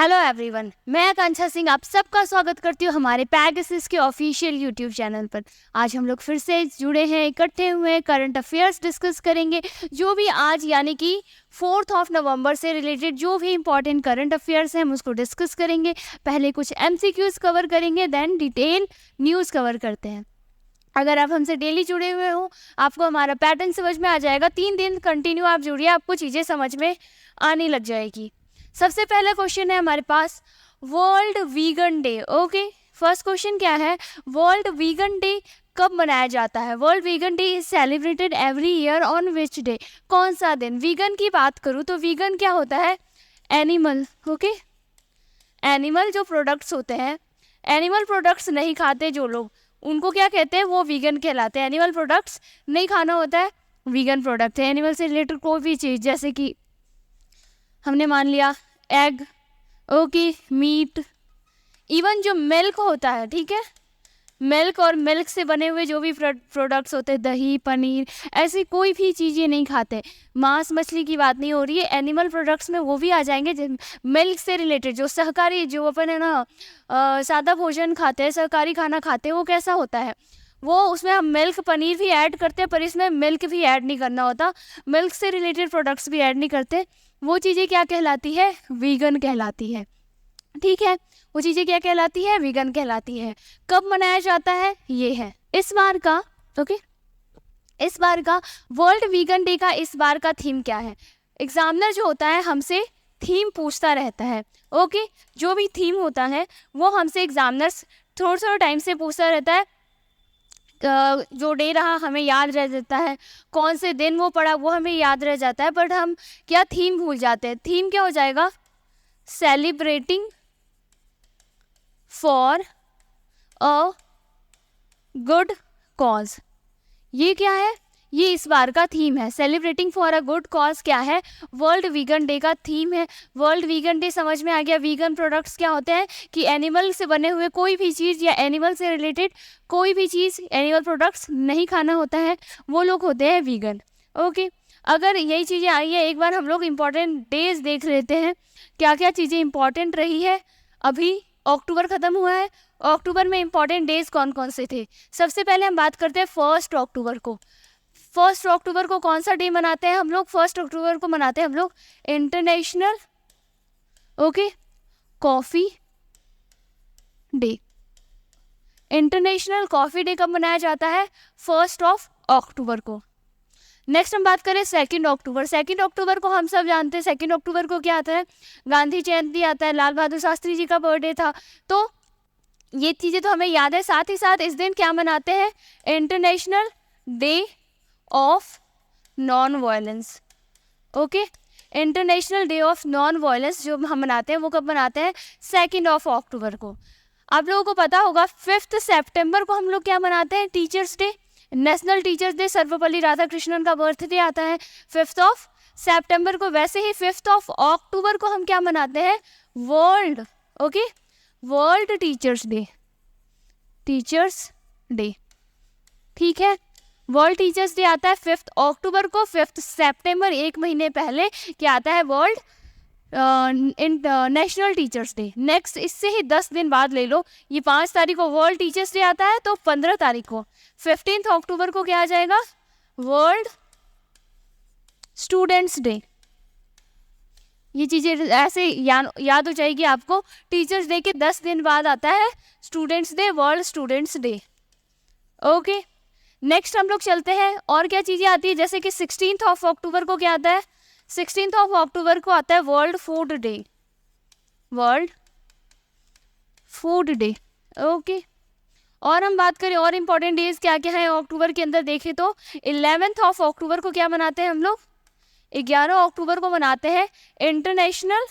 Hello everyone, मैं आकांक्षा सिंह आप सबका स्वागत करती हूँ हमारे पैगासस के ऑफिशियल यूट्यूब चैनल पर। आज हम लोग फिर से जुड़े हैं, इकट्ठे हुए हैं, करंट अफेयर्स डिस्कस करेंगे। जो भी आज यानी कि 4 नवंबर से रिलेटेड जो भी इंपॉर्टेंट करंट अफेयर्स हैं हम उसको डिस्कस करेंगे। पहले कुछ MCQs कवर करेंगे, देन डिटेल न्यूज़ कवर करते हैं। अगर आप हमसे डेली जुड़े हुए हो आपको हमारा पैटर्न समझ में आ जाएगा। 3 दिन कंटिन्यू आप जुड़िए, आपको चीज़ें समझ में आने लग जाएगी। सबसे पहला क्वेश्चन है हमारे पास world vegan day. Okay, first question क्या है, वर्ल्ड वीगन डे कब मनाया जाता है? World vegan day is celebrated every year on which day? कौन सा दिन? वीगन की बात करूँ तो वीगन क्या होता है? एनिमल। ओके, एनिमल जो प्रोडक्ट्स होते हैं, एनिमल प्रोडक्ट्स नहीं खाते जो लोग, उनको क्या कहते हैं? वो वीगन कहलाते हैं। एनिमल प्रोडक्ट्स नहीं खाना होता है, वीगन प्रोडक्ट है। एनिमल से रिलेटेड कोई भी चीज़, जैसे कि हमने मान लिया एग, ओके, मीट, इवन जो मिल्क होता है, ठीक है, मिल्क और मिल्क से बने हुए जो भी प्रोडक्ट्स होते हैं, दही, पनीर, ऐसी कोई भी चीज़ें नहीं खाते। मांस मछली की बात नहीं हो रही है, एनिमल प्रोडक्ट्स में वो भी आ जाएंगे। मिल्क से रिलेटेड जो सहकारी, जो अपन है ना सादा भोजन खाते हैं, सहकारी खाना खाते हैं, वो कैसा होता है? वो उसमें हम मिल्क, पनीर भी ऐड करते हैं, पर इसमें मिल्क भी ऐड नहीं करना होता, मिल्क से रिलेटेड प्रोडक्ट्स भी ऐड नहीं करते। वो चीज़ें क्या कहलाती है? वीगन कहलाती है। ठीक है, वो चीज़ें क्या कहलाती है? वीगन कहलाती है। कब मनाया जाता है? ये है इस बार का। ओके, इस बार का वर्ल्ड वीगन डे का इस बार का थीम क्या है? एग्जामिनर जो होता है हमसे थीम पूछता रहता है। ओके, जो भी थीम होता है वो हमसे एग्जामिनर्स थोड़ा टाइम से पूछता रहता है। जो डे रहा हमें याद रह जाता है, कौन से दिन वो पड़ा वो हमें याद रह जाता है, बट हम क्या थीम भूल जाते हैं। थीम क्या हो जाएगा? Celebrating for a good cause. ये क्या है? ये इस बार का थीम है। Celebrating for a good cause क्या है? वर्ल्ड वीगन डे का थीम है। वर्ल्ड वीगन डे समझ में आ गया। वीगन प्रोडक्ट्स क्या होते हैं कि एनिमल से बने हुए कोई भी चीज़ या एनिमल से रिलेटेड कोई भी चीज़, एनिमल प्रोडक्ट्स नहीं खाना होता है, वो लोग होते हैं वीगन। ओके, अगर यही चीज़ें आई है, एक बार हम लोग इम्पॉर्टेंट डेज देख लेते हैं, क्या क्या चीज़ें इंपॉर्टेंट रही है। अभी अक्टूबर ख़त्म हुआ है, अक्टूबर में इंपॉर्टेंट डेज कौन कौन से थे? सबसे पहले हम बात करते हैं 1 अक्टूबर को। 1 अक्टूबर को कौन सा डे मनाते हैं हम लोग? 1 अक्टूबर को मनाते हैं हम लोग international coffee day. International coffee day कब मनाया जाता है? 1 अक्टूबर को। नेक्स्ट हम बात करें 2 अक्टूबर। 2 अक्टूबर को हम सब जानते हैं 2 अक्टूबर को क्या आता है? गांधी जयंती आता है, लाल बहादुर शास्त्री जी का बर्थडे था। तो ये चीज़ें तो हमें याद है। साथ ही साथ इस दिन क्या मनाते हैं? International day of non violence. Okay, international day of non violence जो हम मनाते हैं वो कब मनाते हैं? 2 अक्टूबर को। आप लोगों को पता होगा 5 सितंबर को हम लोग क्या मनाते हैं? Teachers day, national teachers day. Sarvepalli Radhakrishnan का बर्थडे आता है 5 सितंबर को। वैसे ही 5 अक्टूबर को हम क्या मनाते हैं? World world teachers day. Teachers day, ठीक है, वर्ल्ड टीचर्स डे आता है 5 अक्टूबर को। 5 सितंबर, एक महीने पहले क्या आता है? World national teachers day. Next इससे ही 10 दिन बाद ले लो, ये 5 तारीख को वर्ल्ड टीचर्स डे आता है, तो 15 तारीख को 15 अक्टूबर को क्या आ जाएगा? World students day. ये चीज़ें ऐसे याद हो जाएगी आपको। टीचर्स डे के 10 दिन बाद आता है students day, world students day. Okay, next हम लोग चलते हैं और क्या चीज़ें आती है, जैसे कि 16 अक्टूबर को क्या आता है? 16 अक्टूबर को आता है world food day. World food day. Okay, और हम बात करें और इम्पॉर्टेंट डेज क्या क्या है अक्टूबर के अंदर देखें तो 11 अक्टूबर को क्या मनाते हैं हम लोग? 11 अक्टूबर को मनाते हैं international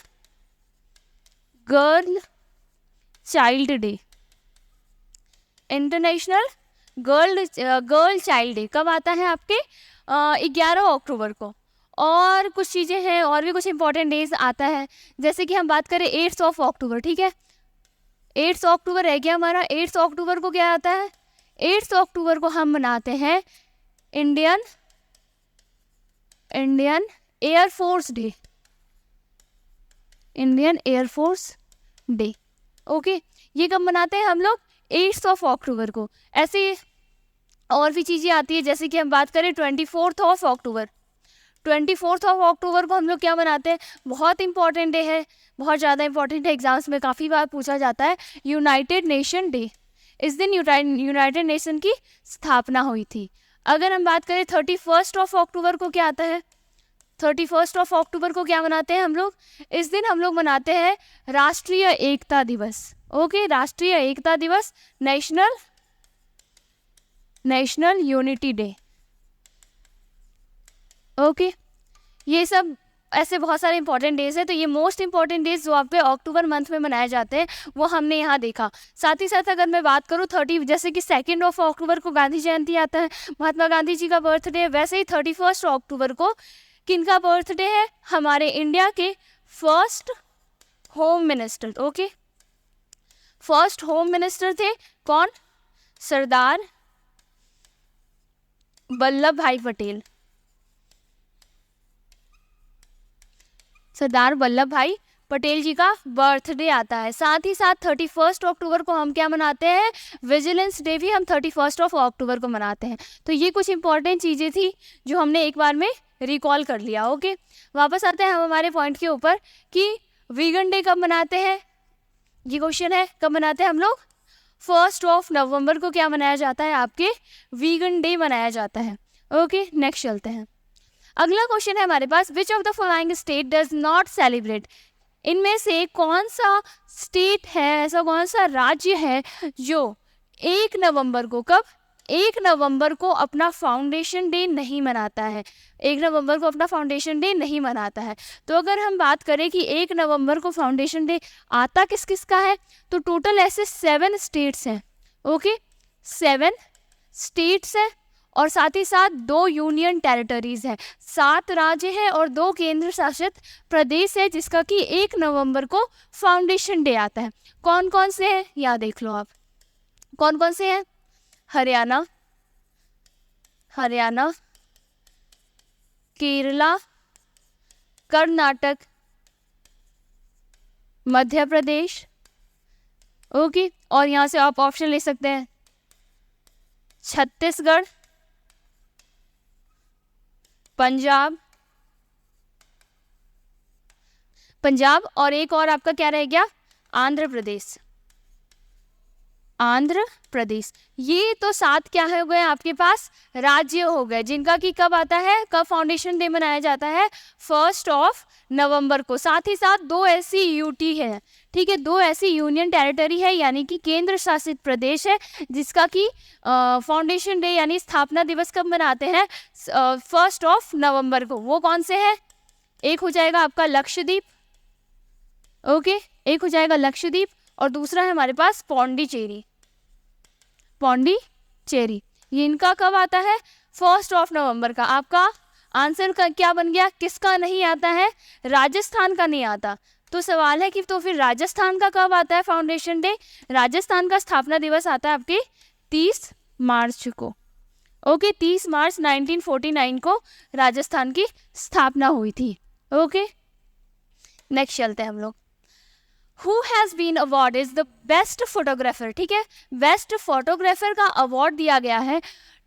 girl child day. International girl child day कब आता है आपके? 11 अक्टूबर को। और कुछ चीज़ें हैं, और भी कुछ इंपॉर्टेंट डेज आता है, जैसे कि हम बात करें 8 अक्टूबर। ठीक है, 8 अक्टूबर रह गया हमारा। 8 अक्टूबर को क्या आता है? 8 अक्टूबर को हम मनाते हैं Indian air force day. Indian air force day. Okay, ये कब मनाते हैं हम लोग? 8 अक्टूबर को। ऐसे और भी चीज़ें आती है, जैसे कि हम बात करें 24 अक्टूबर। 24 अक्टूबर को हम लोग क्या मनाते हैं? बहुत इंपॉर्टेंट डे है, बहुत ज़्यादा इंपॉर्टेंट है, एग्जाम्स में काफ़ी बार पूछा जाता है, यूनाइटेड नेशन डे। इस दिन यूनाइटेड नेशन की स्थापना हुई थी। अगर हम बात करें 31 अक्टूबर को क्या आता है? 31 अक्टूबर को क्या मनाते हैं हम लोग? इस दिन हम लोग मनाते हैं राष्ट्रीय एकता दिवस। ओके, राष्ट्रीय एकता दिवस, नेशनल यूनिटी डे। ओके, ये सब ऐसे बहुत सारे इंपॉर्टेंट डेज है। तो ये मोस्ट इंपॉर्टेंट डेज जो आपके अक्टूबर मंथ में मनाए जाते हैं वो हमने यहाँ देखा। साथ ही साथ अगर मैं बात करूँ 30, जैसे कि 2 अक्टूबर को गांधी जयंती आता है, महात्मा गांधी जी का बर्थडे, वैसे ही 31 अक्टूबर को किनका बर्थडे है? हमारे इंडिया के first home minister. Okay, first home minister थे कौन? सरदार वल्लभ भाई पटेल। सरदार वल्लभ भाई पटेल जी का बर्थडे आता है। साथ ही साथ 31 अक्टूबर को हम क्या मनाते हैं? विजिलेंस डे भी हम 31 अक्टूबर को मनाते हैं। तो ये कुछ इंपॉर्टेंट चीज़ें थी जो हमने एक बार में रिकॉल कर लिया। ओके, वापस आते हैं हम हमारे पॉइंट के ऊपर कि वीगन डे कब मनाते हैं। ये क्वेश्चन है, कब मनाते हैं हम लोग? 1 नवंबर को क्या मनाया जाता है? आपके वीगन डे मनाया जाता है। ओके, नेक्स्ट चलते हैं। अगला क्वेश्चन है हमारे पास, which of the following state does not celebrate? इनमें से कौन सा स्टेट है, ऐसा कौन सा राज्य है जो 1 नवंबर को, कब? 1 नवंबर को अपना फाउंडेशन डे नहीं मनाता है। 1 नवंबर को अपना फाउंडेशन डे नहीं मनाता है। तो अगर हम बात करें कि 1 नवंबर को फाउंडेशन डे आता किस किस का है, तो टोटल ऐसे 7 स्टेट्स हैं। ओके, 7 स्टेट्स हैं और साथ ही साथ 2 यूनियन टेरिटरीज हैं, 7 राज्य हैं और 2 केंद्र शासित प्रदेश है जिसका कि 1 नवंबर को फाउंडेशन डे आता है। कौन कौन से हैं? यहाँ देख लो आप, कौन कौन से हैं? हरियाणा, केरला, कर्नाटक, मध्य प्रदेश। ओके, और यहाँ से आप ऑप्शन ले सकते हैं छत्तीसगढ़, पंजाब और एक और आपका क्या रह गया? आंध्र प्रदेश। ये तो 7 क्या हो गए आपके पास? राज्य हो गए, जिनका कि कब आता है, कब फाउंडेशन डे मनाया जाता है? 1 नवंबर को। साथ ही साथ 2 ऐसी यूटी है, ठीक है, 2 ऐसी यूनियन टेरिटरी है यानी कि केंद्र शासित प्रदेश है जिसका कि फाउंडेशन डे यानी स्थापना दिवस कब मनाते हैं? 1 नवंबर को। वो कौन से हैं? एक हो जाएगा आपका लक्षद्वीप। ओके, एक हो जाएगा लक्षद्वीप और दूसरा है हमारे पास पौंडीचेरी। ये इनका कब आता है? 1 नवंबर का। आपका आंसर का क्या बन गया? किसका नहीं आता है? राजस्थान का नहीं आता। तो सवाल है कि तो फिर राजस्थान का कब आता है फाउंडेशन डे? राजस्थान का स्थापना दिवस आता है आपके 30 मार्च को। ओके, 30 मार्च 1949 को राजस्थान की स्थापना हुई थी। ओके, नेक्स्ट चलते हैं हम लोग। Who has been awarded is the best photographer? ठीक है, बेस्ट फोटोग्राफर का अवार्ड दिया गया है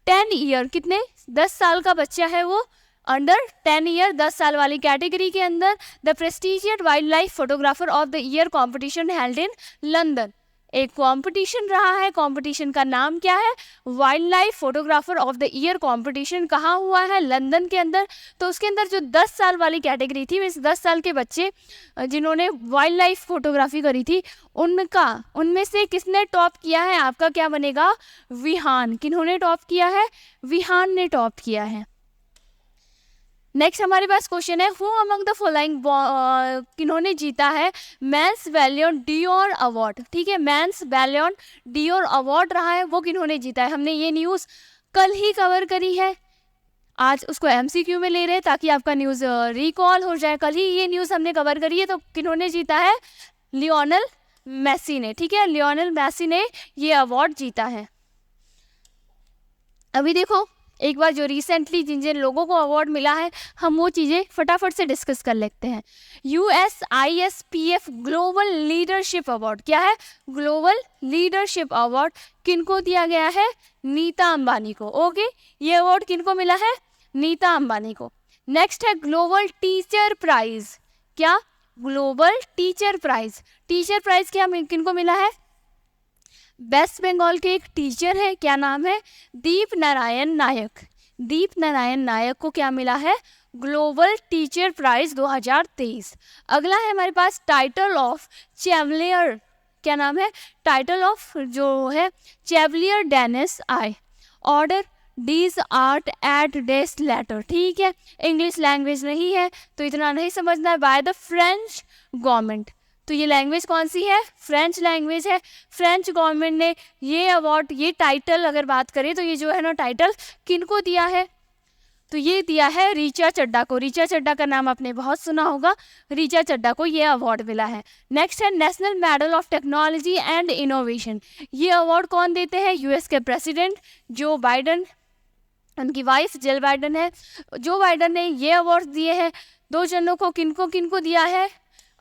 10 ईयर, कितने? 10 साल का बच्चा है वो, अंडर 10 ईयर, 10 साल वाली कैटेगरी के अंदर। The prestigious wild life photographer of the year competition held in London. एक कॉम्पिटिशन रहा है, कॉम्पिटिशन का नाम क्या है? Wild life photographer of the year competition कहाँ हुआ है? लंदन के अंदर। तो उसके अंदर जो 10 साल वाली कैटेगरी थी, इस 10 साल के बच्चे जिन्होंने वाइल्ड लाइफ फोटोग्राफी करी थी उनमें से किसने टॉप किया है? आपका क्या बनेगा? विहान। किन्होंने टॉप किया है? विहान ने टॉप किया है। नेक्स्ट हमारे पास क्वेश्चन है, हु अमंग द फॉलोइंग, किन्होंने जीता है मैंस वैलियंट डियोर अवार्ड? ठीक है, मैंस वैलियंट डियोर अवार्ड रहा है, वो किन्होंने जीता है? हमने ये न्यूज़ कल ही कवर करी है, आज उसको एमसीक्यू में ले रहे हैं ताकि आपका न्यूज़ रिकॉल हो जाए। कल ही ये न्यूज़ हमने कवर करी है। तो किन्होंने जीता है? लियोनेल मेसी ने। ठीक है, लियोनेल मेसी ने ये अवार्ड जीता है। अभी देखो एक बार जो रिसेंटली जिन जिन लोगों को अवार्ड मिला है हम वो चीज़ें फटाफट से डिस्कस कर लेते हैं। USISPF ग्लोबल लीडरशिप अवार्ड, क्या है? ग्लोबल लीडरशिप अवार्ड किनको दिया गया है? नीता अंबानी को। ओके, ये अवार्ड किनको मिला है? नीता अंबानी को। नेक्स्ट है ग्लोबल टीचर प्राइज, क्या? Global teacher prize. Teacher prize क्या किनको मिला है? वेस्ट बंगाल के एक टीचर है, क्या नाम है? दीप नारायण नायक। दीप नारायण नायक को क्या मिला है? Global teacher prize 2023। अगला है हमारे पास टाइटल ऑफ चैवलियर, क्या नाम है? टाइटल ऑफ जो है चैवलियर डेनिस आई ऑर्डर डीज आर्ट एट डेस लेटर। ठीक है, इंग्लिश लैंग्वेज नहीं है तो इतना नहीं समझना है। बाय द फ्रेंच गवर्नमेंट, तो ये लैंग्वेज कौन सी है? फ्रेंच लैंग्वेज है। फ्रेंच गवर्नमेंट ने ये अवार्ड, ये टाइटल अगर बात करें तो ये जो है ना टाइटल किनको दिया है? तो ये दिया है ऋचा चड्ढा को। ऋचा चड्ढा का नाम आपने बहुत सुना होगा, ऋचा चड्ढा को ये अवार्ड मिला है। नेक्स्ट है national medal of technology and innovation. ये अवार्ड कौन देते हैं? यूएस के प्रेसिडेंट जो बाइडन, उनकी वाइफ जिल बाइडन है। जो बाइडन ने ये अवार्ड दिए हैं दो जनों को, किनको किनको दिया है?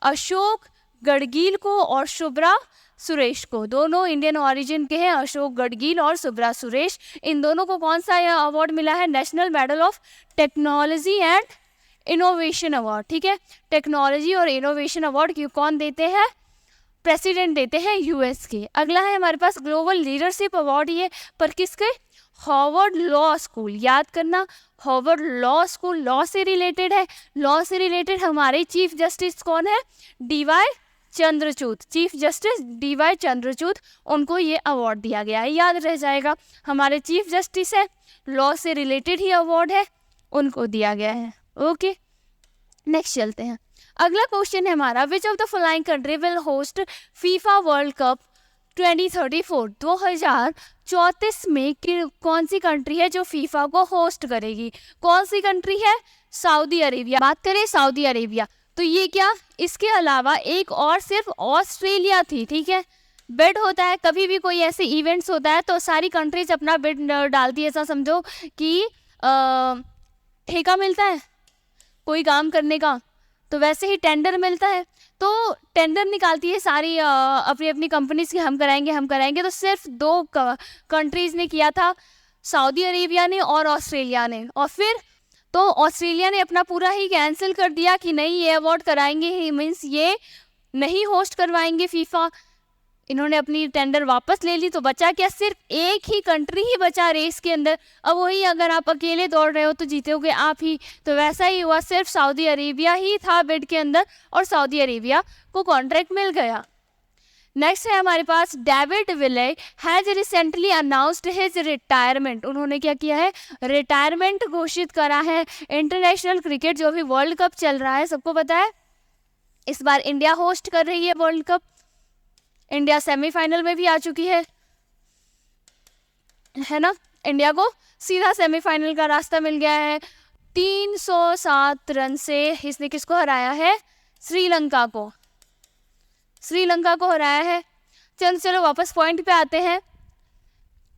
अशोक गडगिल को और शुभ्रा सुरेश को। दोनों इंडियन ओरिजिन के हैं, अशोक गडगिल और शुभ्रा सुरेश। इन दोनों को कौन सा यह अवार्ड मिला है? National medal of technology and innovation award. ठीक है, टेक्नोलॉजी और इनोवेशन अवार्ड कौन देते हैं? प्रेसिडेंट देते हैं यूएस के। अगला है हमारे पास ग्लोबल लीडरशिप अवार्ड, ये पर किसके? Harvard law school. याद करना, हार्वर्ड लॉ स्कूल लॉ से रिलेटेड है। लॉ से रिलेटेड हमारे चीफ जस्टिस कौन है? DY Chandrachud. Chief justice DY Chandrachud, उनको ये अवार्ड दिया गया है, याद रह जाएगा। हमारे चीफ जस्टिस है, लॉ से रिलेटेड ही अवार्ड है, उनको दिया गया है। ओके, नेक्स्ट चलते हैं। अगला क्वेश्चन है हमारा, विच of the following country will host FIFA world cup 2034? 2034 में कौन सी कंट्री है जो फीफा को होस्ट करेगी? कौन सी कंट्री है? Saudi Arabia. बात करें सऊदी अरेबिया तो ये क्या, इसके अलावा एक और सिर्फ ऑस्ट्रेलिया थी। ठीक है, बिड होता है, कभी भी कोई ऐसे इवेंट्स होता है तो सारी कंट्रीज अपना बिड डालती है। ऐसा समझो कि ठेका मिलता है कोई काम करने का, तो वैसे ही टेंडर मिलता है, तो टेंडर निकालती है सारी अपनी अपनी कंपनीज की, हम कराएंगे। तो सिर्फ दो कंट्रीज ने किया था, सऊदी अरेबिया ने और ऑस्ट्रेलिया ने। और फिर तो ऑस्ट्रेलिया ने अपना पूरा ही कैंसिल कर दिया कि नहीं ये अवार्ड कराएंगे ही, मीन्स ये नहीं होस्ट करवाएंगे फीफा। इन्होंने अपनी टेंडर वापस ले ली, तो बचा क्या? सिर्फ एक ही कंट्री ही बचा रेस के अंदर। अब वही अगर आप अकेले दौड़ रहे हो तो जीतोगे आप ही, तो वैसा ही हुआ, सिर्फ सऊदी अरेबिया ही था बिड के अंदर और सऊदी अरेबिया को कॉन्ट्रैक्ट मिल गया। नेक्स्ट है हमारे पास, David Willey has recently announced his retirement. उन्होंने क्या किया है? रिटायरमेंट घोषित करा है। इंटरनेशनल क्रिकेट जो भी वर्ल्ड कप चल रहा है, सबको पता है इस बार इंडिया होस्ट कर रही है वर्ल्ड कप। इंडिया सेमीफाइनल में भी आ चुकी है ना। इंडिया को सीधा सेमीफाइनल का रास्ता मिल गया है। 307 रन से इसने किसको हराया है? श्रीलंका को। श्रीलंका को हराया है। चलो वापस पॉइंट पे आते हैं।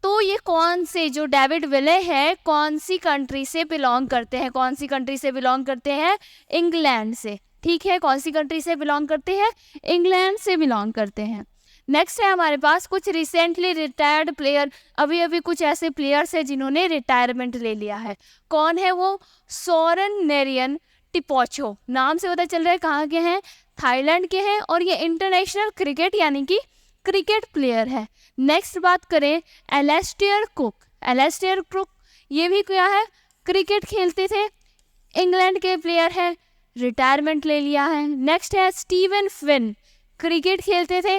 तो ये कौन से जो डेविड विले है कौन सी कंट्री से बिलोंग करते हैं? कौन सी कंट्री से बिलोंग करते हैं? इंग्लैंड से। ठीक है, कौन सी कंट्री से बिलोंग करते हैं? इंग्लैंड से बिलोंग करते हैं। नेक्स्ट है हमारे पास कुछ रिसेंटली रिटायर्ड प्लेयर। अभी कुछ ऐसे प्लेयर्स हैं जिन्होंने रिटायरमेंट ले लिया है। कौन है वो? सोरेन नेरियन टिपोचो, नाम से पता चल रहा है कहाँ के हैं? थाईलैंड के हैं, और ये इंटरनेशनल क्रिकेट यानी कि क्रिकेट प्लेयर है। नेक्स्ट बात करें एलेस्टेयर कुक। एलेस्टेयर कुक ये भी क्या है? क्रिकेट खेलते थे, इंग्लैंड के प्लेयर है, रिटायरमेंट ले लिया है। नेक्स्ट है स्टीवन फिन, क्रिकेट खेलते थे,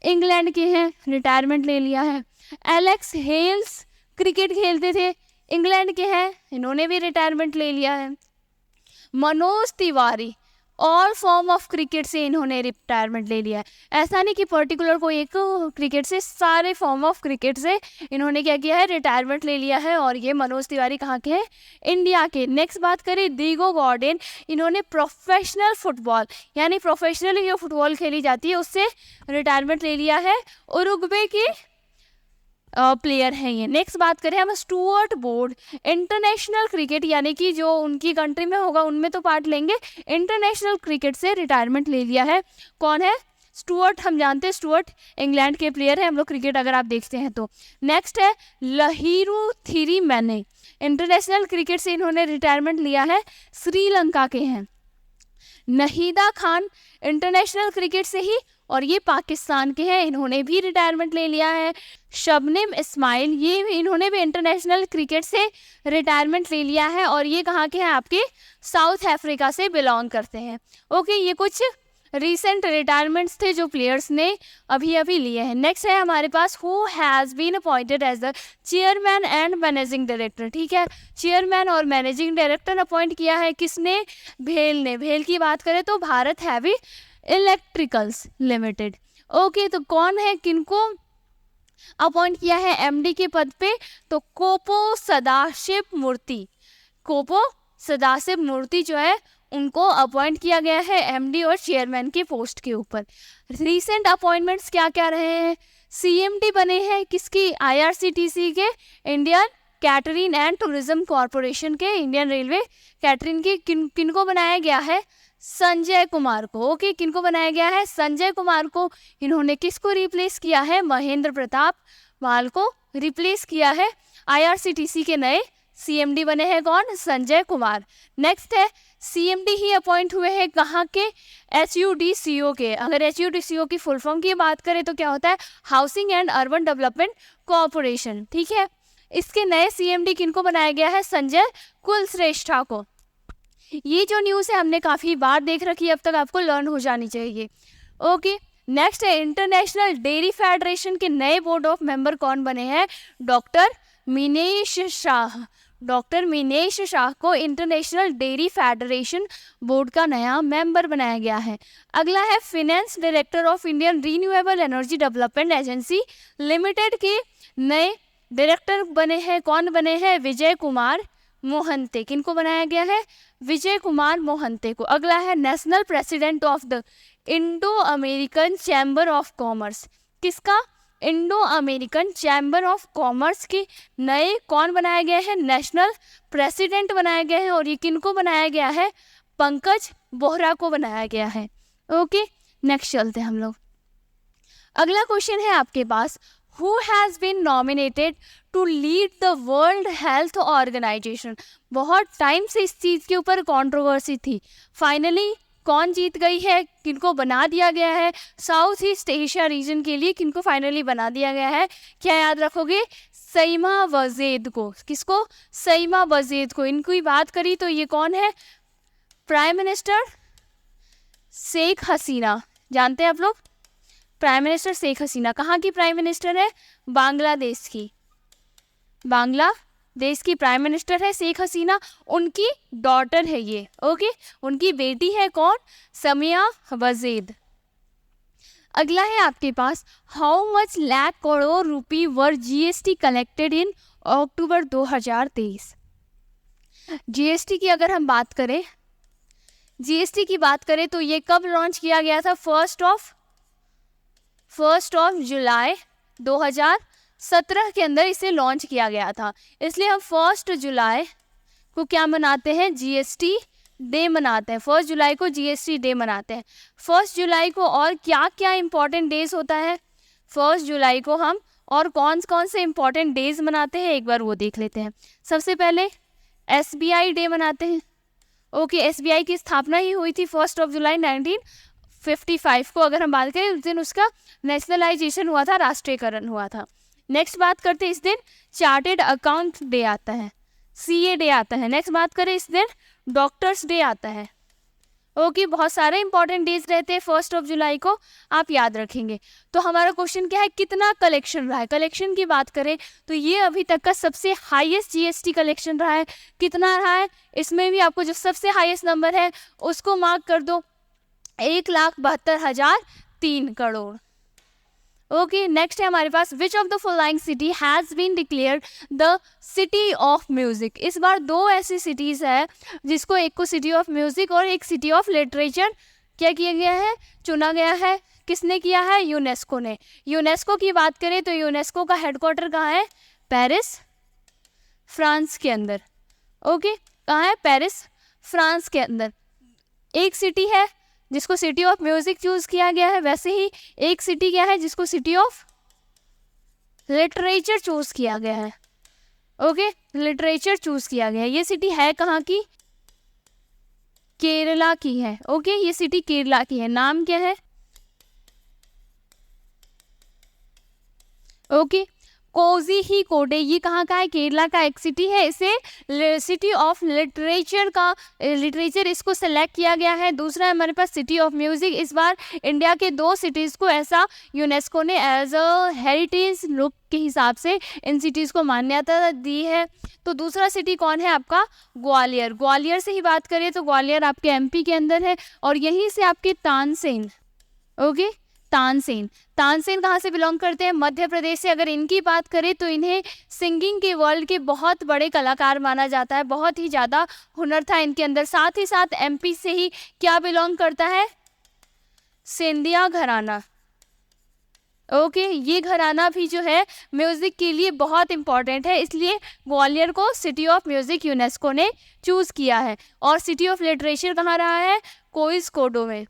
इंग्लैंड के हैं, रिटायरमेंट ले लिया है। एलेक्स हेल्स क्रिकेट खेलते थे, इंग्लैंड के हैं, इन्होंने भी रिटायरमेंट ले लिया है। Manoj Tiwari all form of cricket से इन्होंने रिटायरमेंट ले लिया है। ऐसा नहीं कि पर्टिकुलर कोई एक क्रिकेट से, सारे फॉर्म ऑफ क्रिकेट से इन्होंने क्या किया है? रिटायरमेंट ले लिया है। और ये मनोज तिवारी कहाँ के हैं? इंडिया के। नेक्स्ट बात करें दीगो गॉर्डन, इन्होंने प्रोफेशनल फुटबॉल यानी प्रोफेशनली जो फुटबॉल खेली जाती है उससे रिटायरमेंट ले लिया है। उरुग्वे की प्लेयर हैं ये। नेक्स्ट बात करें हम स्टुअर्ट बोर्ड, इंटरनेशनल क्रिकेट यानी कि जो उनकी कंट्री में होगा उनमें तो पार्ट लेंगे, इंटरनेशनल क्रिकेट से रिटायरमेंट ले लिया है। कौन है? स्टुअर्ट। हम जानते हैं स्टुअर्ट इंग्लैंड के प्लेयर हैं, हम लोग क्रिकेट अगर आप देखते हैं तो। नेक्स्ट है लहिरू थिरिमैने, इंटरनेशनल क्रिकेट से इन्होंने रिटायरमेंट लिया है, श्रीलंका के हैं। नहीदा खान इंटरनेशनल क्रिकेट से ही और ये पाकिस्तान के हैं, इन्होंने भी रिटायरमेंट ले लिया है। शबनम इस्माइल, ये इन्होंने भी इंटरनेशनल क्रिकेट से रिटायरमेंट ले लिया है और ये कहाँ के हैं? आपके साउथ अफ्रीका से बिलोंग करते हैं। ओके, ये कुछ रिसेंट रिटायरमेंट्स थे जो प्लेयर्स ने अभी अभी लिए हैं। नेक्स्ट है हमारे पास who has been appointed as the chairman and managing director. ठीक है, चेयरमैन और मैनेजिंग डायरेक्टर अपॉइंट किया है किसने? भेल ने। भेल की बात करें तो Bharat heavy electricals limited. Okay, तो कौन है, किनको अपॉइंट किया है एमडी के पद पे? तो कोपो सदाशिव मूर्ति, कोपो सदाशिव मूर्ति जो है उनको अपॉइंट किया गया है एमडी और चेयरमैन के पोस्ट के ऊपर। रीसेंट अपॉइंटमेंट्स क्या क्या रहे हैं? सीएमडी बने हैं किसकी? आईआरसीटीसी के, Indian catering and tourism corporation के, इंडियन रेलवे कैटरिंग के। किनको बनाया गया है? संजय कुमार को। ओके, किनको बनाया गया है? संजय कुमार को। इन्होंने किसको रिप्लेस किया है? महेंद्र प्रताप माल को रिप्लेस किया है। आईआरसीटीसी के नए सीएमडी बने हैं कौन? संजय कुमार। नेक्स्ट है सीएमडी ही अपॉइंट हुए हैं कहाँ के? एचयूडीसीओ के। अगर एचयूडीसीओ की फुल फॉर्म की बात करें तो क्या होता है? Housing and urban development corporation. ठीक है, इसके नए सीएमडी किनको बनाया गया है? संजय कुलश्रेष्ठा को। ये जो न्यूज़ है हमने काफ़ी बार देख रखी है, अब तक आपको लर्न हो जानी चाहिए। ओके, नेक्स्ट है इंटरनेशनल डेयरी फेडरेशन के नए बोर्ड ऑफ मेंबर कौन बने हैं? डॉक्टर मिनेश शाह। डॉक्टर मिनेश शाह को इंटरनेशनल डेयरी फेडरेशन बोर्ड का नया मेंबर बनाया गया है। अगला है finance director of Indian renewable energy development agency limited के नए डायरेक्टर बने हैं, कौन बने हैं? विजय कुमार मोहंते। किनको बनाया गया है? विजय कुमार मोहंते को। अगला है national president of the Indo American Chamber of Commerce. किसका? Indo American Chamber of Commerce के नए कौन बनाए गए हैं? नेशनल प्रेसिडेंट बनाए गए हैं और ये किनको बनाया गया है? पंकज बोहरा को बनाया गया है। ओके, नेक्स्ट चलते हैं हम लोग। अगला क्वेश्चन है आपके पास, who has been nominated to lead the World Health Organization. बहुत टाइम से इस चीज़ के ऊपर कंट्रोवर्सी थी, फाइनली कौन जीत गई है? किनको बना दिया गया है? साउथ ईस्ट एशिया रीजन के लिए किनको फाइनली बना दिया गया है? क्या याद रखोगे? सईमा वज़ीद को। किसको? सईमा वज़ीद को। इनकी बात करी तो ये कौन है? Prime minister Sheikh Hasina. जानते हैं आप लोग? प्राइम मिनिस्टर शेख हसीना कहाँ की प्राइम मिनिस्टर है? बांग्लादेश की। बांग्लादेश की प्राइम मिनिस्टर है शेख हसीना, उनकी डॉटर है ये। ओके, उनकी बेटी है कौन? समिया वज़ीद। अगला है आपके पास, how much lakh crore rupee were GST collected in October 2023। GST की अगर हम बात करें, जीएसटी की बात करें तो ये कब लॉन्च किया गया था? फर्स्ट ऑफ जुलाई 2017 के अंदर इसे लॉन्च किया गया था, इसलिए हम 1 जुलाई को क्या मनाते हैं? जीएसटी डे मनाते हैं। 1 जुलाई को जीएसटी डे मनाते हैं। 1 जुलाई को और क्या क्या इंपॉर्टेंट डेज होता है? 1 जुलाई को हम और कौन कौन से इंपॉर्टेंट डेज मनाते हैं एक बार वो देख लेते हैं। सबसे पहले एसबीआई डे मनाते हैं। ओके, एसबीआई की स्थापना ही हुई थी 1 जुलाई 1955 को। अगर हम बात करें उस दिन उसका नेशनलाइजेशन हुआ था, राष्ट्रीयकरण हुआ था। नेक्स्ट बात करते हैं, इस दिन चार्टेड अकाउंट डे आता है, सीए डे आता है। नेक्स्ट बात करें, इस दिन डॉक्टर्स डे आता है। ओके, बहुत सारे इंपॉर्टेंट डेज रहते हैं 1 जुलाई को, आप याद रखेंगे। तो हमारा क्वेश्चन क्या है? कितना कलेक्शन रहा है? कलेक्शन की बात करें तो ये अभी तक का सबसे हाईएस्ट जीएसटी कलेक्शन रहा है। कितना रहा है? इसमें भी आपको जो सबसे हाईएस्ट नंबर है उसको मार्क कर दो, 1,72,003 करोड़। ओके, नेक्स्ट है हमारे पास, which of the following city has been declared the city of music. इस बार 2 ऐसी सिटीज़ है जिसको, एक को सिटी ऑफ म्यूजिक और एक सिटी ऑफ लिटरेचर क्या किया गया है, चुना गया है। किसने किया है, यूनेस्को ने। यूनेस्को की बात करें तो यूनेस्को का हेडक्वार्टर कहाँ है, पेरिस, फ्रांस के अंदर। ओके, कहाँ है, पेरिस, फ्रांस के अंदर। एक सिटी है जिसको सिटी ऑफ म्यूजिक चूज किया गया है, वैसे ही एक सिटी क्या है जिसको सिटी ऑफ लिटरेचर चूज किया गया है। ओके, लिटरेचर चूज किया गया है। ये सिटी है कहाँ की, केरला की है। ओके, ये सिटी केरला की है। नाम क्या है, ओके, कोझीकोडे। ये कहाँ का है, केरला का एक सिटी है। इसे सिटी ऑफ लिटरेचर का लिटरेचर इसको सेलेक्ट किया गया है। दूसरा है हमारे पास सिटी ऑफ म्यूजिक। इस बार इंडिया के 2 सिटीज़ को ऐसा यूनेस्को ने एज अ हेरिटेज लुक के हिसाब से इन सिटीज़ को मान्यता दी है। तो दूसरा सिटी कौन है आपका, ग्वालियर। ग्वालियर से ही बात करें तो ग्वालियर आपके एमपी के अंदर है। और यहीं से आपके तानसेन, ओके, तानसेन। तानसेन कहाँ से बिलोंग करते हैं, मध्य प्रदेश से। अगर इनकी बात करें तो इन्हें सिंगिंग के वर्ल्ड के बहुत बड़े कलाकार माना जाता है। बहुत ही ज़्यादा हुनर था इनके अंदर। साथ ही साथ एमपी से ही क्या बिलोंग करता है, सिंधिया घराना। ओके, ये घराना भी जो है म्यूज़िक के लिए बहुत इम्पॉर्टेंट है, इसलिए ग्वालियर को सिटी ऑफ म्यूज़िक यूनेस्को ने चूज़ किया है। और सिटी ऑफ लिटरेचर कहाँ रहा है, कोझिकोड में।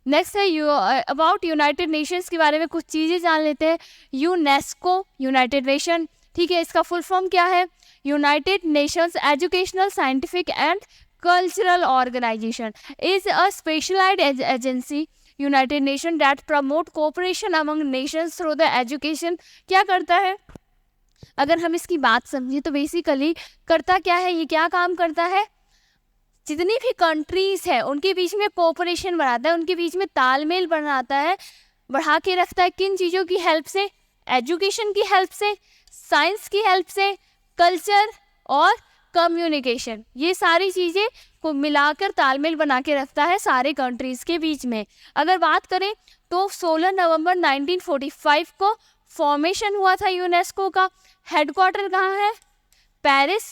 नेक्स्ट है अबाउट यूनाइटेड नेशंस के बारे में कुछ चीज़ें जान लेते हैं। यूनेस्को, यूनाइटेड नेशन, ठीक है, इसका फुल फॉर्म क्या है, United Nations Educational, Scientific and Cultural Organization is a specialised agency United Nation that promote cooperation among nations through the education. क्या करता है, अगर हम इसकी बात समझें तो बेसिकली करता क्या है, ये क्या काम करता है, जितनी भी कंट्रीज है उनके बीच में कोऑपरेशन बढ़ाता है, उनके बीच में तालमेल बनाता है, बढ़ा के रखता है। किन चीज़ों की हेल्प से, एजुकेशन की हेल्प से, साइंस की हेल्प से, कल्चर और कम्युनिकेशन, ये सारी चीज़ें को मिलाकर तालमेल बना के रखता है सारे कंट्रीज़ के बीच में। अगर बात करें तो 16 नवंबर 1945 को फॉर्मेशन हुआ था यूनेस्को का। हेडक्वार्टर कहाँ है, पेरिस,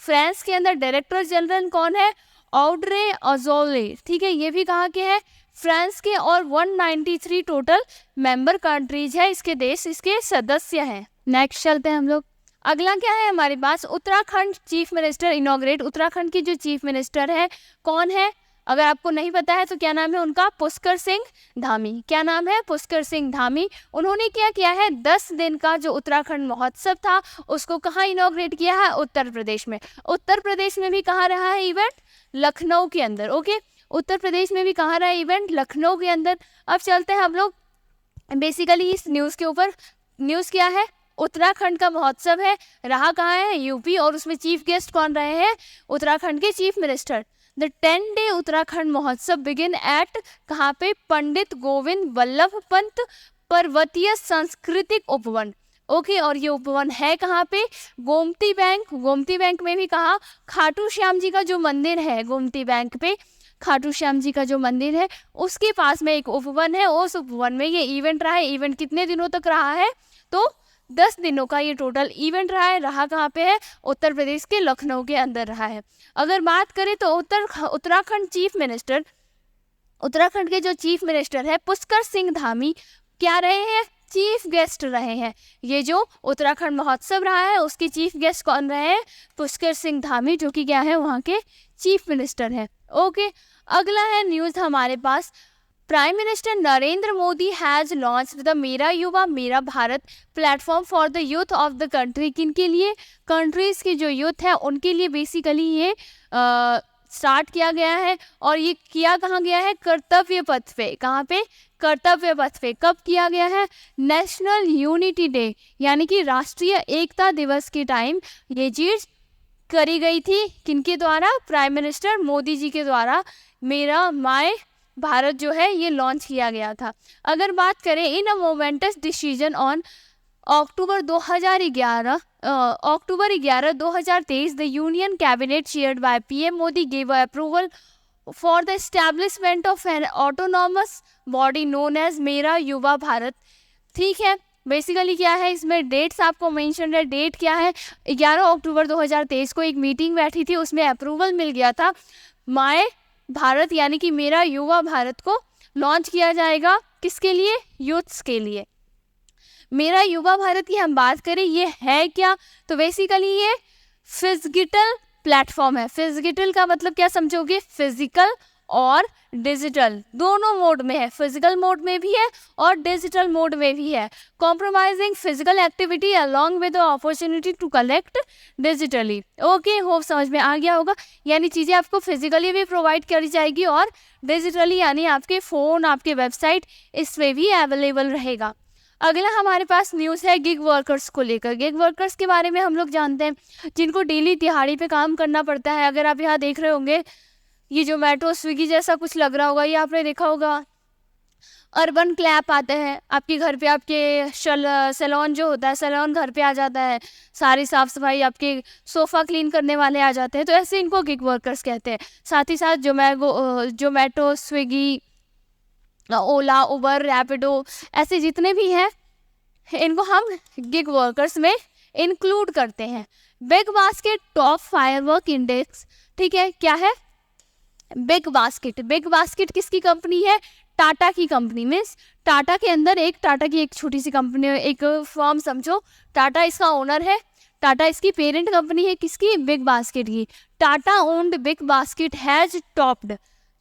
फ्रांस के अंदर। डायरेक्टर जनरल कौन है, ऑड्रे अजोले, ठीक है, ये भी कहाँ के हैं, फ्रांस के। और 193 टोटल मेंबर कंट्रीज है, इसके देश इसके सदस्य हैं। नेक्स्ट चलते हैं हम लोग। अगला क्या है हमारे पास, Uttarakhand chief minister inaugurate. Uttarakhand के जो चीफ मिनिस्टर है कौन है, अगर आपको नहीं पता है तो क्या नाम है उनका, पुष्कर सिंह धामी। क्या नाम है, पुष्कर सिंह धामी। उन्होंने क्या किया है, 10 दिन का जो उत्तराखंड महोत्सव था उसको कहाँ इनॉग्रेट किया है, उत्तर प्रदेश में। उत्तर प्रदेश में भी कहाँ रहा है इवेंट, लखनऊ के अंदर। ओके, उत्तर प्रदेश में भी कहाँ रहा है इवेंट, लखनऊ के अंदर। अब चलते हैं हम लोग बेसिकली इस न्यूज़ के ऊपर। न्यूज़ क्या है, उत्तराखंड का महोत्सव है, रहा कहाँ है, यूपी। और उसमें चीफ गेस्ट कौन रहे हैं, उत्तराखंड के chief minister. The 10-day Uttarakhand महोत्सव बिगिन एट कहाँ पे, पंडित गोविंद वल्लभ पंत पर्वतीय सांस्कृतिक उपवन। ओके, और ये उपवन है कहाँ पे, गोमती बैंक। गोमती बैंक में भी कहा, खाटू श्याम जी का जो मंदिर है, गोमती बैंक पे खाटू श्याम जी का जो मंदिर है उसके पास में एक उपवन है। उस उपवन में ये इवेंट रहा है। इवेंट कितने दिनों तक रहा है, तो 10 दिनों का ये टोटल इवेंट रहा है। रहा कहाँ पे है, उत्तर प्रदेश के लखनऊ के अंदर रहा है। अगर बात करें तो उत्तराखंड चीफ मिनिस्टर, उत्तराखंड के जो चीफ मिनिस्टर है पुष्कर सिंह धामी क्या रहे हैं, चीफ गेस्ट रहे हैं। ये जो उत्तराखंड महोत्सव रहा है उसके चीफ गेस्ट कौन रहे हैं, पुष्कर सिंह धामी, जो कि क्या है वहाँ के चीफ मिनिस्टर है। ओके, अगला है न्यूज़ हमारे पास। Prime minister Narendra Modi has launched the Mera Yuva Mera Bharat platform for the youth of the country. किन के लिए, कंट्रीज़ के जो यूथ है उनके लिए बेसिकली ये स्टार्ट किया गया है। और ये किया कहाँ गया है, कर्तव्य पथ पे। कहाँ पे, कर्तव्य पथ पे। कब किया गया है, नेशनल यूनिटी डे यानी कि राष्ट्रीय एकता दिवस के टाइम ये चीज़ करी गई थी। किनके द्वारा, प्राइम मिनिस्टर मोदी जी के द्वारा मेरा माय भारत जो है ये लॉन्च किया गया था। अगर बात करें in a momentous decision on October 11 2023 the union cabinet chaired by PM Modi give approval for the establishment of an autonomous body known as Mera Yuva Bharat. ठीक है, बेसिकली क्या है इसमें डेट्स आपको मेंशन है। डेट क्या है, 11 अक्टूबर 2023 को एक मीटिंग बैठी थी, उसमें अप्रूवल मिल गया था माय भारत यानी कि मेरा युवा भारत को लॉन्च किया जाएगा। किसके लिए? यूथ्स के लिए। मेरा युवा भारत की हम बात करें, ये है क्या? तो बेसिकली ये फिजिकल प्लेटफॉर्म है। फिजिकल का मतलब क्या समझोगे? फिजिकल और डिजिटल दोनों मोड में है। फिजिकल मोड में भी है और डिजिटल मोड में भी है। Compromising physical activity along with the opportunity to collect digitally. Okay, hope समझ में आ गया होगा। यानी चीज़ें आपको फिजिकली भी प्रोवाइड करी जाएगी और डिजिटली यानी आपके फ़ोन, आपके वेबसाइट, इसमें भी अवेलेबल रहेगा। अगला हमारे पास न्यूज़ है गिग वर्कर्स को लेकर। गिग वर्कर्स के बारे में हम लोग जानते हैं, जिनको डेली दिहाड़ी पे काम करना पड़ता है। अगर आप यहाँ देख रहे होंगे, ये जोमेटो, स्विगी जैसा कुछ लग रहा होगा, ये आपने देखा होगा। अर्बन क्लैप आते हैं आपके घर पे, आपके सैलून जो होता है, सैलून घर पे आ जाता है, सारी साफ़ सफाई, आपके सोफ़ा क्लीन करने वाले आ जाते हैं, तो ऐसे इनको गिग वर्कर्स कहते हैं। साथ ही साथ जोमेटो, स्विगी, ओला, उबर, रैपिडो, ऐसे जितने भी हैं इनको हम गिग वर्कर्स में इंक्लूड करते हैं। Big basket top firework index, ठीक है, क्या है? Big basket. बिग बास्केट किसकी कंपनी है? टाटा की कंपनी। मीन्स टाटा के अंदर टाटा की एक छोटी सी कंपनी, एक फर्म समझो। टाटा इसका ओनर है, टाटा इसकी पेरेंट कंपनी है। किसकी? बिग बास्केट की। Tata owned BigBasket has topped,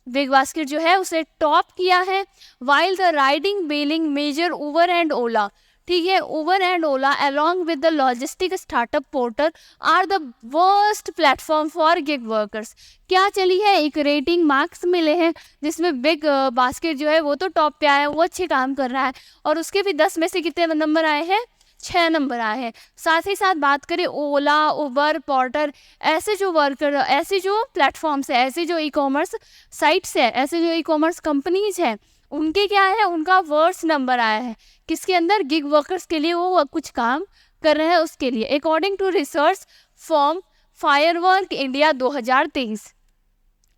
BigBasket जो है उसे टॉप किया है। While the riding hailing major Uber and Ola, ठीक है, Uber and Ola along with the logistic startup Porter are the worst platform for gig workers. क्या चली है? एक रेटिंग मार्क्स मिले हैं जिसमें बिग बास्केट जो है वो तो टॉप पे आया है, वो अच्छे काम कर रहा है, और उसके भी 10 में से कितने नंबर आए हैं? 6 नंबर आए हैं। साथ ही साथ बात करें ओला, उबर, पोर्टर, ऐसे जो वर्कर, ऐसे जो प्लेटफॉर्म्स है, ऐसे जो ई कॉमर्स साइट्स है, ऐसे जो ई कॉमर्स कंपनीज है, उनके क्या है? उनका वर्स्ट नंबर आया है। किसके अंदर? गिग वर्कर्स के लिए वो कुछ काम कर रहे हैं उसके लिए। According to research firm Firework India 2023,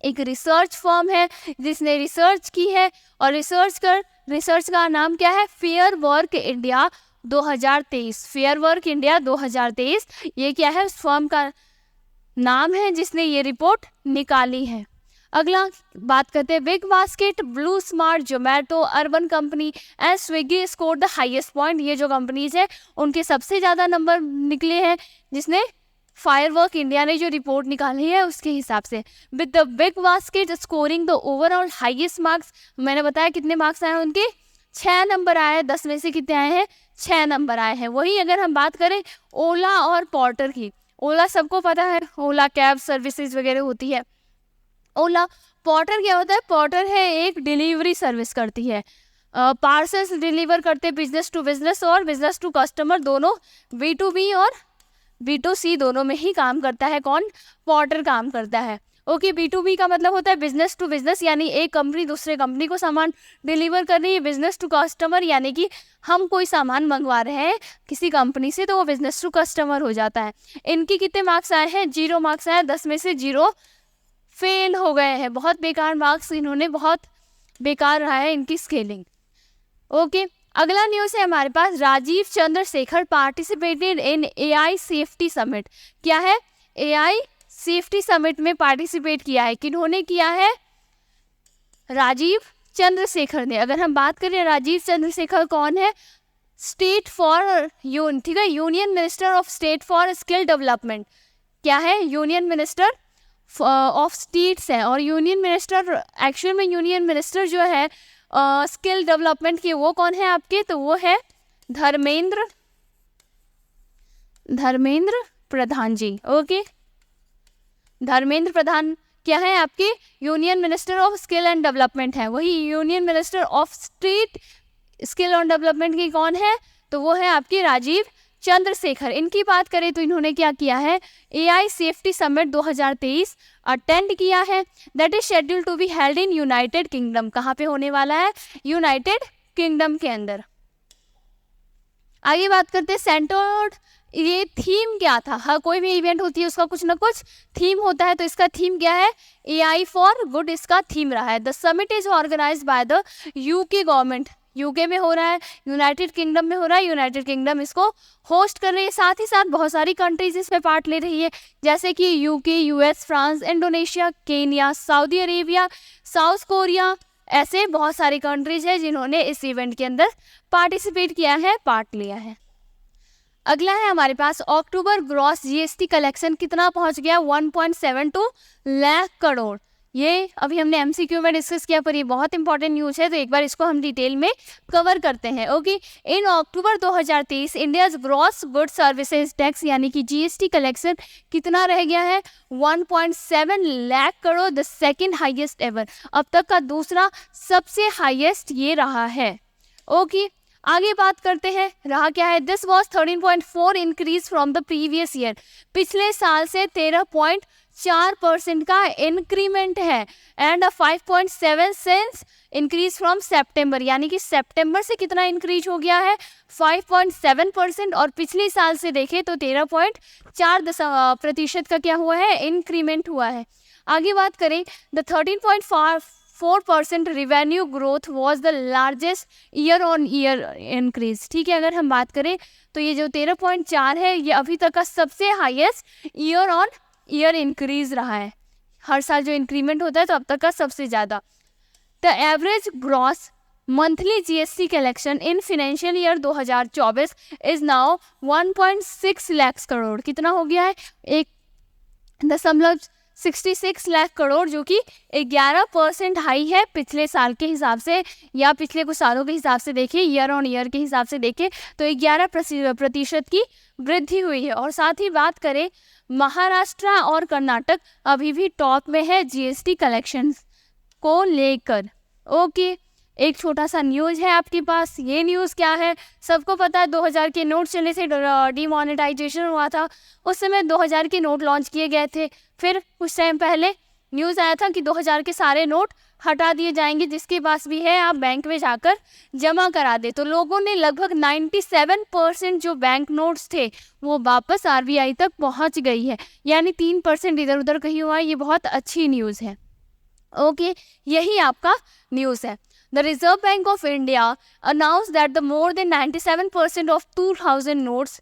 एक रिसर्च फर्म है जिसने रिसर्च की है, और रिसर्च का नाम क्या है? Fair work India 2023। Fair work India 2023 ये क्या है? उस फर्म का नाम है जिसने ये रिपोर्ट निकाली है। अगला बात करते हैं big basket, blue smart, Zomato, urban company and Swiggy score the highest point. ये जो कंपनीज है उनके सबसे ज़्यादा नंबर निकले हैं, जिसने फायरवर्क इंडिया ने जो रिपोर्ट निकाली है उसके हिसाब से। With the big basket scoring the overall highest marks, मैंने बताया कितने मार्क्स आए हैं उनके? 6 नंबर आए हैं। 10 में से कितने आए हैं? 6 नंबर आए हैं। वही अगर हम बात करें ओला और पोर्टर की, ओला सबको पता है, ओला कैब सर्विसेज वगैरह होती है। ओला, पोर्टर क्या होता है? पोर्टर है एक डिलीवरी सर्विस करती है, पार्सल्स डिलीवर करते हैं बिजनेस टू बिजनेस और बिजनेस टू कस्टमर, दोनों B2B और B2C दोनों में ही काम करता है। कौन? पोर्टर काम करता है। ओके, B2B का मतलब होता है बिजनेस टू बिजनेस, यानी एक कंपनी दूसरे कंपनी को सामान डिलीवर कर रही है। बिजनेस टू कस्टमर यानी कि हम कोई सामान मंगवा रहे हैं किसी कंपनी से, तो वो बिजनेस टू कस्टमर हो जाता है। इनके कितने मार्क्स आए हैं? 0 मार्क्स आए। 10 में से 0 फेल हो गए हैं। बहुत बेकार मार्क्स इन्होंने, बहुत बेकार रहा है इनकी स्केलिंग। ओके, अगला न्यूज़ है हमारे पास, Rajeev Chandrasekhar participated in AI safety summit. क्या है? AI सेफ्टी समिट में पार्टिसिपेट किया है। किन्होंने किया है? राजीव चंद्रशेखर ने। अगर हम बात करें राजीव चंद्रशेखर कौन है? स्टेट फॉर ठीक है, union minister of state for skill development. क्या है? यूनियन मिनिस्टर ऑफ स्टेट्स है, और यूनियन मिनिस्टर, एक्चुअल में यूनियन मिनिस्टर जो है स्किल डेवलपमेंट के, वो कौन है आपके? तो वो है धर्मेंद्र प्रधान जी। ओके, धर्मेंद्र प्रधान क्या है आपके? Union minister of skill and development है। वही union minister of state skill and development की कौन है? तो वो है आपके राजीव चंद्रशेखर। इनकी बात करें तो इन्होंने क्या किया है? AI सेफ्टी समिट 2023 अटेंड किया है। That is schedule to be held in United Kingdom. कहाँ पे होने वाला है? यूनाइटेड किंगडम के अंदर। आगे बात करते हैं सेंटर्ड, ये थीम क्या था? हर कोई भी इवेंट होती है उसका कुछ ना कुछ थीम होता है, तो इसका थीम क्या है? AI फॉर गुड इसका थीम रहा है। The summit is organise by the UK government. UK में हो रहा है, यूनाइटेड किंगडम में हो रहा है, यूनाइटेड किंगडम इसको होस्ट कर रही है। साथ ही साथ बहुत सारी कंट्रीज इसमें पार्ट ले रही है, जैसे कि UK, US, France, Indonesia, Kenya, Saudi Arabia, south Korea, ऐसे बहुत सारी कंट्रीज है जिन्होंने इस इवेंट के अंदर पार्टिसिपेट किया है, पार्ट लिया है। अगला है हमारे पास अक्टूबर ग्रॉस जीएसटी कलेक्शन कितना पहुंच गया, 1.72 लाख करोड़। ये अभी हमने एमसीक्यू में डिस्कस किया, पर ये बहुत इंपॉर्टेंट न्यूज़ है, तो एक बार इसको हम डिटेल में कवर करते हैं। ओके, इन October 2023 India's gross good services tax यानी कि जीएसटी कलेक्शन कितना रह गया है, 1.7 lakh crore, the second highest ever. अब तक का दूसरा सबसे हाइएस्ट ये रहा है। ओके, आगे बात करते हैं, रहा क्या है, this was 13.4 increase from the previous year. पिछले साल से 13.4% का इंक्रीमेंट है, एंड 5.7 इंक्रीज फ्रॉम सेप्टेम्बर, यानी कि सेप्टेम्बर से कितना इंक्रीज हो गया है, 5.7%, और पिछले साल से देखें तो 13.4% का क्या हुआ है, इंक्रीमेंट हुआ है। आगे बात करें, the 13.4% revenue growth was the largest year on year increase. ठीक है, अगर हम बात करें तो ये जो 13.4 है ये अभी तक का सबसे highest year on year increase रहा है। हर साल जो इंक्रीमेंट होता है तो अब तक का सबसे ज़्यादा। The average gross monthly GST collection in financial year 2024 is now 1.6 lakh crore. कितना हो गया है, 1.66 लाख करोड़, जो कि 11% हाई है पिछले साल के हिसाब से, या पिछले कुछ सालों के हिसाब से देखें, ईयर ऑन ईयर के हिसाब से देखें तो 11% की वृद्धि हुई है। और साथ ही बात करें, महाराष्ट्र और कर्नाटक अभी भी टॉप में है जीएसटी कलेक्शंस को लेकर। ओके, एक छोटा सा न्यूज़ है आपके पास। ये न्यूज़ क्या है, सबको पता है 2000 के नोट चलने से डिमोनेटाइजेशन हुआ था। उस समय 2000 के नोट लॉन्च किए गए थे। फिर कुछ टाइम पहले न्यूज़ आया था कि 2000 के सारे नोट हटा दिए जाएंगे, जिसके पास भी है आप बैंक में जाकर जमा करा दे। तो लोगों ने लगभग 97% जो बैंक नोट्स थे वो वापस आरबीआई तक पहुंच गई है, यानी 3% इधर उधर कहीं हुआ है। ये बहुत अच्छी न्यूज़ है। ओके, यही आपका न्यूज़ है। The Reserve Bank of India announced that the more than 97% of 2000 notes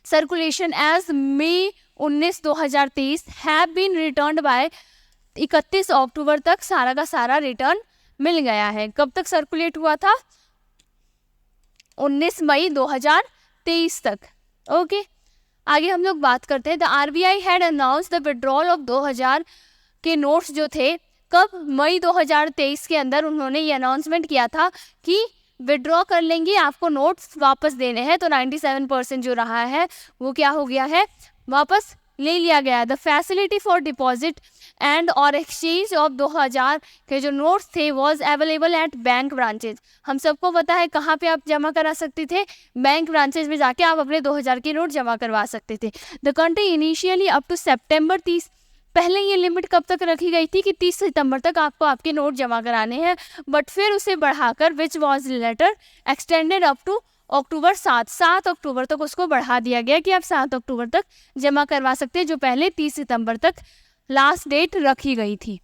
circulation as May 19, 2023 have been returned by 31 अक्टूबर तक सारा का सारा रिटर्न मिल गया है। कब तक सर्कुलेट हुआ था, 19 मई 2023 तक। ओके, आगे हम लोग बात करते हैं। The RBI had announce the withdrawal of 2000 के नोट्स जो थे, कब, मई 2023 के अंदर उन्होंने ये अनाउंसमेंट किया था कि विड्रॉ कर लेंगे, आपको नोट्स वापस देने हैं। तो 97% जो रहा है वो क्या हो गया है, वापस ले लिया गया। The facility for deposit and और एक्सचेंज ऑफ 2000 के जो नोट्स थे was available at bank branches. हम सबको पता है कहाँ पे आप जमा करा सकते थे, बैंक ब्रांचेज में जाके आप अपने 2000 के नोट जमा करवा सकते थे। The country initially up to September 30, पहले ये लिमिट कब तक रखी गई थी कि 30 सितंबर तक आपको आपके नोट जमा कराने हैं, बट फिर उसे बढ़ाकर which was later extended up to October 7 अक्टूबर तक उसको बढ़ा दिया गया कि आप 7 अक्टूबर तक जमा करवा सकते हैं, जो पहले 30 सितंबर तक लास्ट डेट रखी गई थी।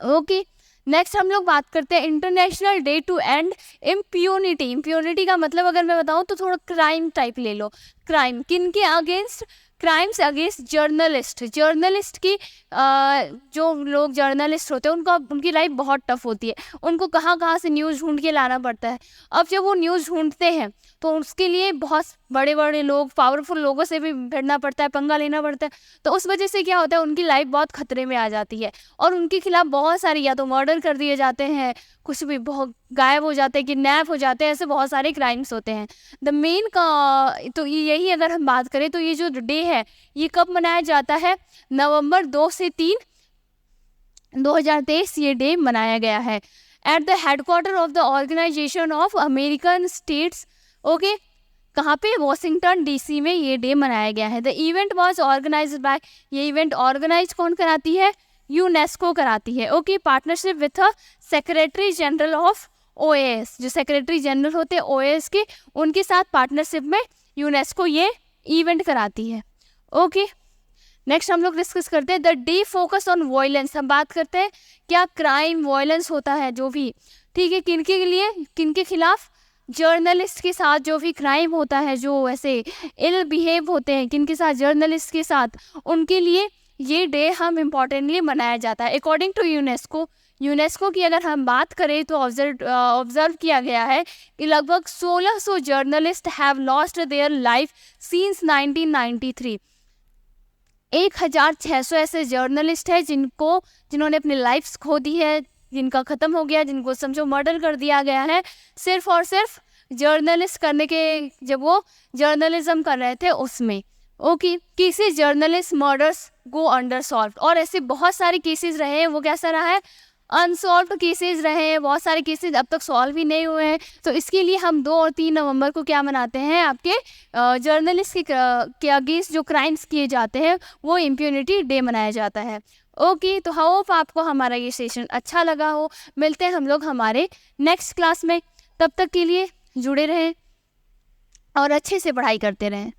ओके, नेक्स्ट हम लोग बात करते हैं international day to end impunity. Impunity का मतलब अगर मैं बताऊं तो थोड़ा क्राइम टाइप ले लो। क्राइम किन के against, crimes against journalist. Journalist की जो लोग जर्नलिस्ट होते हैं उनकी लाइफ बहुत टफ होती है। उनको कहाँ कहाँ से न्यूज़ ढूंढ के लाना पड़ता है। अब जब वो न्यूज़ ढूंढते हैं तो उसके लिए बहुत बड़े बड़े लोग, पावरफुल लोगों से भी भिड़ना पड़ता है, पंगा लेना पड़ता है। तो उस वजह से क्या होता है, उनकी लाइफ बहुत खतरे में आ जाती है और उनके खिलाफ बहुत सारे या तो मर्डर कर दिए जाते हैं, कुछ भी बहुत गायब हो जाते हैं, किडनैप हो जाते हैं, ऐसे बहुत सारे क्राइम्स होते हैं। द मेन का तो यही अगर हम बात करें तो ये जो डे है ये कब मनाया जाता है, नवंबर 2 से 3 2023 ये डे मनाया गया है at the headquarter of the Organization of American States. Okay, कहाँ पे, वॉशिंगटन डीसी में ये डे मनाया गया है। The event was organised by, ये इवेंट ऑर्गेनाइज कौन कराती है, यूनेस्को कराती है। Okay, partnership with secretary general of OAS, जो सेक्रेटरी जनरल होते हैं ओएएस के, उनके साथ पार्टनरशिप में यूनेस्को ये इवेंट कराती है। ओके, नेक्स्ट हम लोग डिस्कस करते हैं the day focus on violence. हम बात करते हैं क्या क्राइम वायलेंस होता है जो भी, ठीक है, किनके लिए, किनके खिलाफ, जर्नलिस्ट के साथ जो भी क्राइम होता है, जो ऐसे इल बिहेव होते हैं किनके साथ, जर्नलिस्ट के साथ, उनके लिए ये डे हम इम्पॉर्टेंटली मनाया जाता है। अकॉर्डिंग टू यूनेस्को की अगर हम बात करें तो ऑब्जर्व किया गया है कि लगभग 1600 journalist have lost their life since 1993। 1600 ऐसे जर्नलिस्ट हैं जिन्होंने अपनी लाइफ्स खो दी है, जिनका ख़त्म हो गया, जिनको समझो मर्डर कर दिया गया है, सिर्फ और सिर्फ जर्नलिस्ट करने के, जब वो जर्नलिज्म कर रहे थे उसमें। ओके, किसी journalist murders go under solve, और ऐसे बहुत सारे केसेस रहे हैं, वो कैसा रहा है, अनसॉल्व केसेस रहे हैं, बहुत सारे केसेस अब तक सॉल्व ही नहीं हुए हैं। तो इसके लिए हम 2 और 3 नवंबर को क्या मनाते हैं, आपके जर्नलिस्ट के अगेंस्ट जो क्राइम्स किए जाते हैं वो इम्प्यूनिटी डे मनाया जाता है। ओके, तो होप आपको हमारा ये सेशन अच्छा लगा हो। मिलते हैं हम लोग हमारे नेक्स्ट क्लास में, तब तक के लिए जुड़े रहें और अच्छे से पढ़ाई करते रहें।